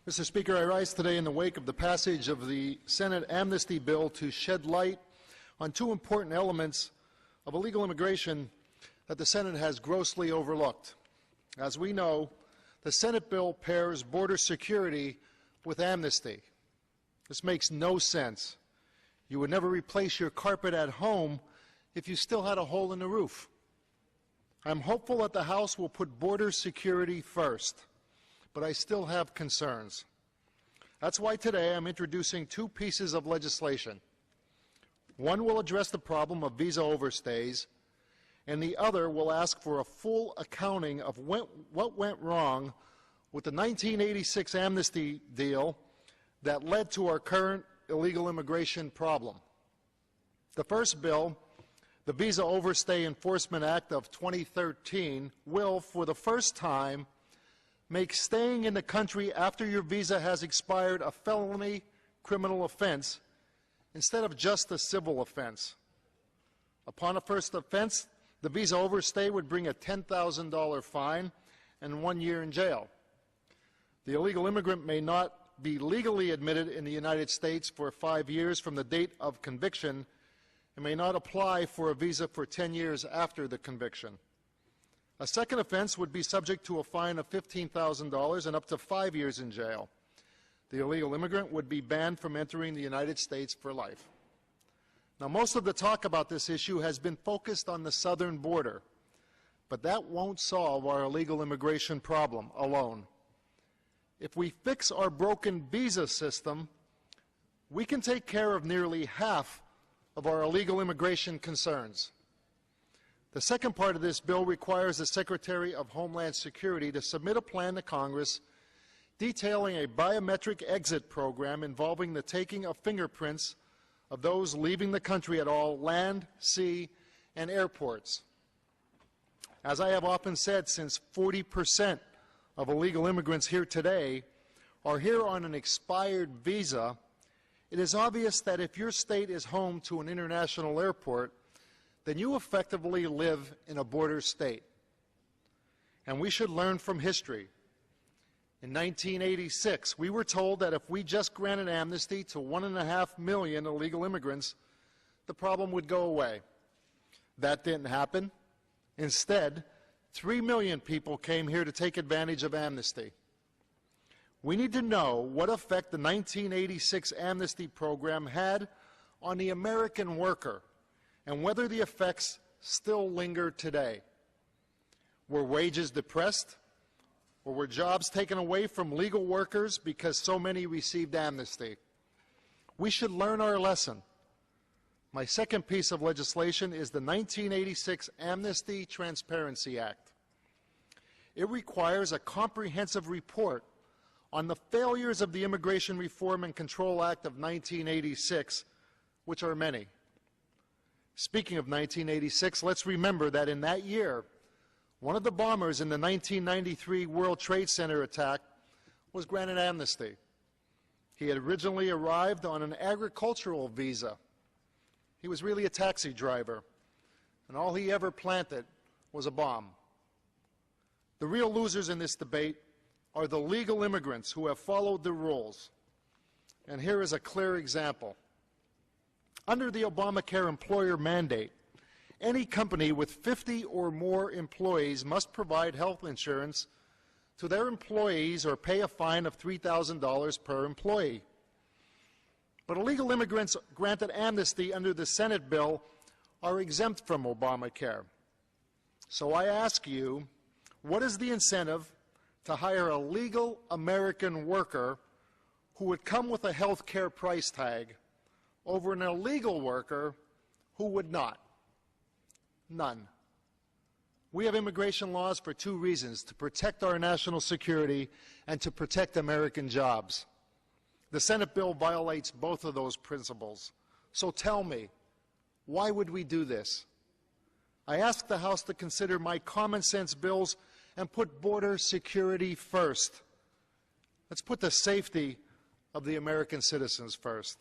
Mr. Speaker, I rise today in the wake of the passage of the Senate amnesty bill to shed light on two important elements of illegal immigration that the Senate has grossly overlooked. As we know, the Senate bill pairs border security with amnesty. This makes no sense. You would never replace your carpet at home if you still had a hole in the roof. I'm hopeful that the House will put border security first, but I still have concerns. That's why today I'm introducing two pieces of legislation. One will address the problem of visa overstays, and the other will ask for a full accounting of what went wrong with the 1986 amnesty deal that led to our current illegal immigration problem. The first bill, the Visa Overstay Enforcement Act of 2013, will, for the first time, make staying in the country after your visa has expired a felony criminal offense instead of just a civil offense. Upon a first offense, the visa overstay would bring a $10,000 fine and 1 year in jail. The illegal immigrant may not be legally admitted in the United States for 5 years from the date of conviction and may not apply for a visa for 10 years after the conviction. A second offense would be subject to a fine of $15,000 and up to 5 years in jail. The illegal immigrant would be banned from entering the United States for life. Now, most of the talk about this issue has been focused on the southern border, but that won't solve our illegal immigration problem alone. If we fix our broken visa system, we can take care of nearly half of our illegal immigration concerns. The second part of this bill requires the Secretary of Homeland Security to submit a plan to Congress detailing a biometric exit program involving the taking of fingerprints of those leaving the country at all land, sea, and airports. As I have often said, since 40% of illegal immigrants here today are here on an expired visa, it is obvious that if your state is home to an international airport, then you effectively live in a border state. And we should learn from history. In 1986, we were told that if we just granted amnesty to 1.5 million illegal immigrants, the problem would go away. That didn't happen. Instead, 3 million people came here to take advantage of amnesty. We need to know what effect the 1986 amnesty program had on the American worker and whether the effects still linger today. Were wages depressed? Or were jobs taken away from legal workers because so many received amnesty? We should learn our lesson. My second piece of legislation is the 1986 Amnesty Transparency Act. It requires a comprehensive report on the failures of the Immigration Reform and Control Act of 1986, which are many. Speaking of 1986, let's remember that in that year, one of the bombers in the 1993 World Trade Center attack was granted amnesty. He had originally arrived on an agricultural visa. He was really a taxi driver, and all he ever planted was a bomb. The real losers in this debate are the legal immigrants who have followed the rules. And here is a clear example. Under the Obamacare employer mandate, any company with 50 or more employees must provide health insurance to their employees or pay a fine of $3,000 per employee. But illegal immigrants granted amnesty under the Senate bill are exempt from Obamacare. So I ask you, what is the incentive to hire a legal American worker who would come with a health care price tag over an illegal worker who would not? None. We have immigration laws for two reasons: to protect our national security and to protect American jobs. The Senate bill violates both of those principles. So tell me, why would we do this? I ask the House to consider my common sense bills and put border security first. Let's put the safety of the American citizens first.